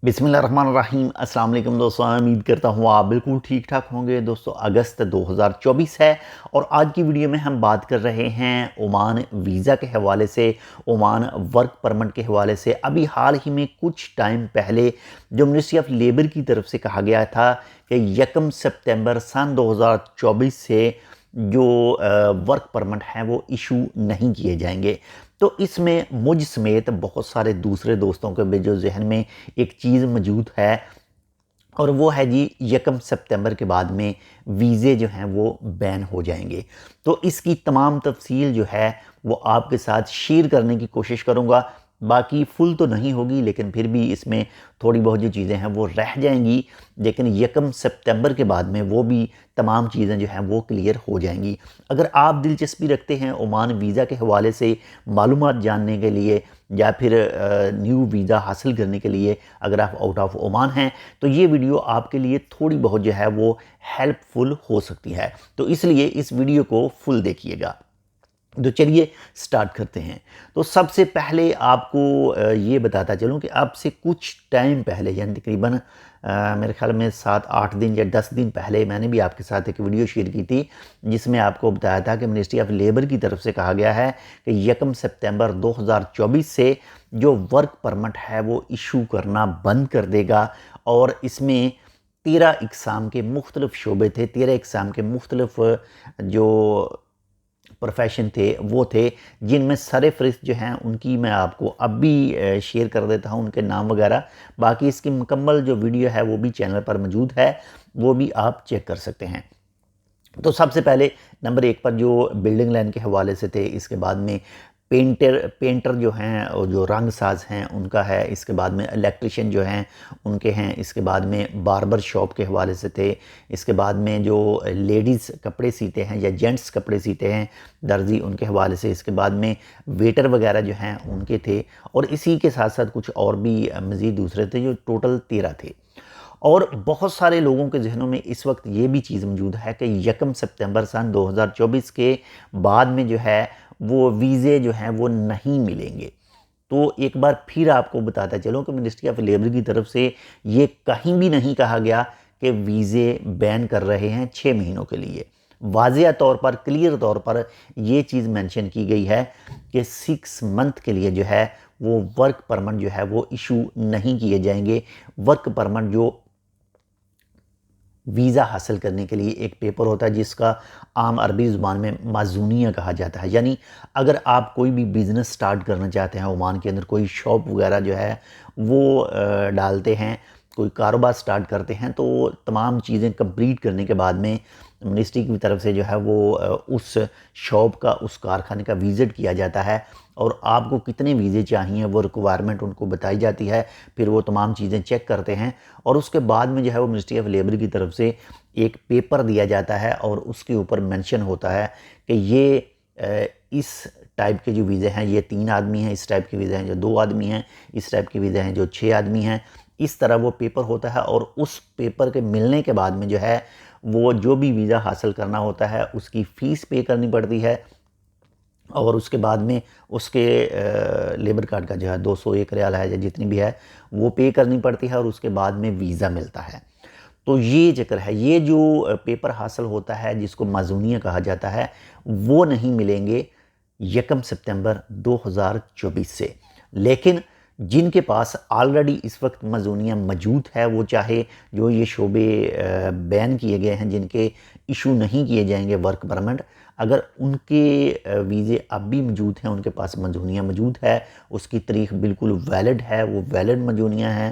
बिस्मिल्लाहिर्रहमानिर्रहीम। अस्सलाम वालेकुम दोस्तों, मैं उम्मीद करता हूँ आप बिल्कुल ठीक ठाक होंगे। दोस्तों, अगस्त 2024 है और आज की वीडियो में हम बात कर रहे हैं ओमान वीज़ा के हवाले से, ओमान वर्क परमिट के हवाले से। अभी हाल ही में कुछ टाइम पहले जो मिनिस्ट्री ऑफ लेबर की तरफ से कहा गया था कि 1 सितंबर सन 2024 से जो वर्क परमिट हैं वो इशू नहीं किए जाएंगे। तो इसमें मुझ समेत बहुत सारे दूसरे दोस्तों के भी जो जहन में एक चीज़ मौजूद है और वो है जी 1 सितंबर के बाद में वीज़े जो हैं वो बैन हो जाएंगे। तो इसकी तमाम तफसील जो है वो आपके साथ शेयर करने की कोशिश करूँगा। बाकी फुल तो नहीं होगी, लेकिन फिर भी इसमें थोड़ी बहुत जो चीज़ें हैं वो रह जाएंगी, लेकिन 1 सितंबर के बाद में वो भी तमाम चीज़ें जो हैं वो क्लियर हो जाएंगी। अगर आप दिलचस्पी रखते हैं ओमान वीज़ा के हवाले से मालूमात जानने के लिए या फिर न्यू वीज़ा हासिल करने के लिए, अगर आप आउट ऑफ ओमान हैं तो ये वीडियो आपके लिए थोड़ी बहुत जो है वो हेल्पफुल हो सकती है। तो इसलिए इस वीडियो को फुल देखिएगा। तो चलिए स्टार्ट करते हैं। तो सबसे पहले आपको ये बताता चलूँ कि आपसे कुछ टाइम पहले, यानी तकरीबन मेरे ख्याल में 7-8 दिन या 10 दिन पहले मैंने भी आपके साथ एक वीडियो शेयर की थी, जिसमें आपको बताया था कि मिनिस्ट्री ऑफ लेबर की तरफ से कहा गया है कि 1 सितंबर 2024 से जो वर्क परमिट है वो इशू करना बंद कर देगा। और इसमें 13 इकसाम के मुख्तलिफ शोबे थे, 13 इकसाम के मुख्तलिफ जो प्रोफेशन थे वो थे, जिनमें सरे फहरिस्त जो हैं उनकी मैं आपको अब भी शेयर कर देता हूं, उनके नाम वगैरह। बाकी इसकी मुकम्मल जो वीडियो है वो भी चैनल पर मौजूद है, वो भी आप चेक कर सकते हैं। तो सबसे पहले नंबर 1 पर जो बिल्डिंग लाइन के हवाले से थे, इसके बाद में पेंटर जो हैं और जो रंग साज हैं उनका है, इसके बाद में इलेक्ट्रिशियन जो हैं उनके हैं, इसके बाद में बार्बर शॉप के हवाले से थे, इसके बाद में जो लेडीज़ कपड़े सीते हैं या जेंट्स कपड़े सीते हैं दर्जी, उनके हवाले से, इसके बाद में वेटर वगैरह जो हैं उनके थे, और इसी के साथ साथ कुछ और भी मज़ीद दूसरे थे, जो टोटल 13 थे। और बहुत सारे लोगों के जहनों में इस वक्त ये भी चीज़ मौजूद है कि 1 सितंबर सन 2024 के बाद में जो है वो वीज़े जो हैं वो नहीं मिलेंगे। तो एक बार फिर आपको बताता चलूँ कि मिनिस्ट्री ऑफ लेबर की तरफ से ये कहीं भी नहीं कहा गया कि वीज़े बैन कर रहे हैं 6 महीनों के लिए। वाज़िया तौर पर, क्लियर तौर पर ये चीज़ मेंशन की गई है कि 6 मंथ के लिए जो है वो वर्क परमिट जो है वो इशू नहीं किए जाएंगे। वर्क परमिट जो वीज़ा हासिल करने के लिए एक पेपर होता है जिसका आम अरबी ज़ुबान में माज़ूनिया कहा जाता है। यानी अगर आप कोई भी बिज़नेस स्टार्ट करना चाहते हैं ओमान के अंदर, कोई शॉप वगैरह जो है वो डालते हैं, कोई कारोबार स्टार्ट करते हैं, तो तमाम चीज़ें कंप्लीट करने के बाद में मिनिस्ट्री की तरफ से जो है वो उस शॉप का, उस कारखाने का विज़िट किया जाता है और आपको कितने वीज़े चाहिए वो रिक्वायरमेंट उनको बताई जाती है। फिर वो तमाम चीज़ें चेक करते हैं और उसके बाद में जो है वो मिनिस्ट्री ऑफ लेबर की तरफ से एक पेपर दिया जाता है और उसके ऊपर मेंशन होता है कि ये इस टाइप के जो वीज़े हैं ये 3 आदमी हैं, इस टाइप के वीज़े हैं जो 2 आदमी हैं, इस टाइप के वीज़े हैं जो 6 आदमी हैं। इस तरह वो पेपर होता है और उस पेपर के मिलने के बाद में जो है वो जो भी वीज़ा हासिल करना होता है उसकी फ़ीस पे करनी पड़ती है और उसके बाद में उसके लेबर कार्ड का जो है 201 रियाल है या जितनी भी है वो पे करनी पड़ती है और उसके बाद में वीज़ा मिलता है। तो ये चक्कर है। ये जो पेपर हासिल होता है जिसको माज़ूनिया कहा जाता है वो नहीं मिलेंगे 1 सितंबर 2024 से। लेकिन जिनके पास ऑलरेडी इस वक्त माज़ूनिया मौजूद है, वो चाहे जो ये शोबे बैन किए गए हैं जिनके इशू नहीं किए जाएंगे वर्क परमिट, अगर उनके वीज़े अब भी मौजूद हैं, उनके पास माज़ूनिया मौजूद है, उसकी तारीख बिल्कुल वैलिड है, वो वैलिड माज़ूनिया है,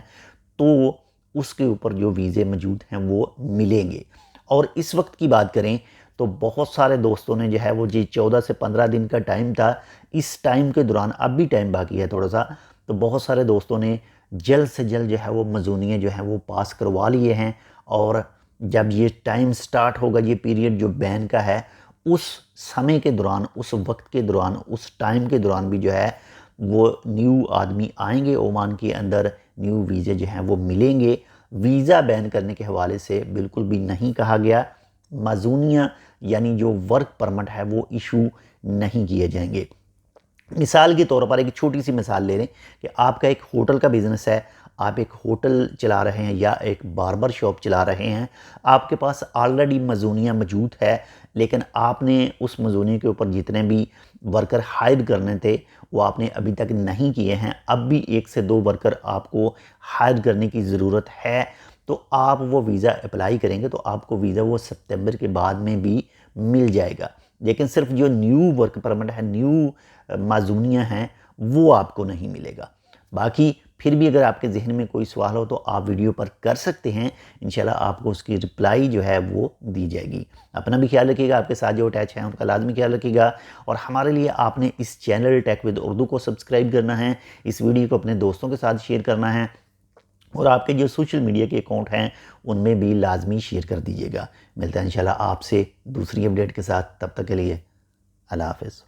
तो उसके ऊपर जो वीज़े मौजूद हैं वो मिलेंगे। और इस वक्त की बात करें तो बहुत सारे दोस्तों ने जो है वो जी 14 से 15 दिन का टाइम था, इस टाइम के दौरान अब भी टाइम बाकी है थोड़ा सा, तो बहुत सारे दोस्तों ने जल्द से जल्द जो है वो माज़ूनिया जो है वो पास करवा लिए हैं। और जब ये टाइम स्टार्ट होगा, ये पीरियड जो बैन का है, उस समय के दौरान, उस वक्त के दौरान, उस टाइम के दौरान भी जो है वो न्यू आदमी आएंगे ओमान के अंदर, न्यू वीज़े जो हैं वो मिलेंगे। वीज़ा बैन करने के हवाले से बिल्कुल भी नहीं कहा गया। माज़ूनिया यानी जो वर्क परमिट है वो इशू नहीं किए जाएंगे। मिसाल के तौर पर एक छोटी सी मिसाल ले लें कि आपका एक होटल का बिज़नेस है, आप एक होटल चला रहे हैं या एक बार्बर शॉप चला रहे हैं, आपके पास ऑलरेडी मजूनियाँ मौजूद है, लेकिन आपने उस मजूनी के ऊपर जितने भी वर्कर हायर करने थे वो आपने अभी तक नहीं किए हैं, अब भी 1 से 2 वर्कर आपको हायर करने की ज़रूरत है, तो आप वो वीज़ा अप्लाई करेंगे तो आपको वीज़ा वो सितंबर के बाद में भी मिल जाएगा। लेकिन सिर्फ जो न्यू वर्क परमिट है, न्यू माजूनियाँ हैं, वो आपको नहीं मिलेगा। बाकी फिर भी अगर आपके ज़हन में कोई सवाल हो तो आप वीडियो पर कर सकते हैं, इंशाल्लाह आपको उसकी रिप्लाई जो है वो दी जाएगी। अपना भी ख्याल रखिएगा, आपके साथ जो अटैच हैं उनका लाजमी ख्याल रखिएगा, और हमारे लिए आपने इस चैनल टेक विद उर्दू को सब्सक्राइब करना है, इस वीडियो को अपने दोस्तों के साथ शेयर करना है, और आपके जो सोशल मीडिया के अकाउंट हैं उनमें भी लाजमी शेयर कर दीजिएगा। मिलता है इंशाल्लाह आपसे दूसरी अपडेट के साथ, तब तक के लिए अल्लाह हाफ़िज़।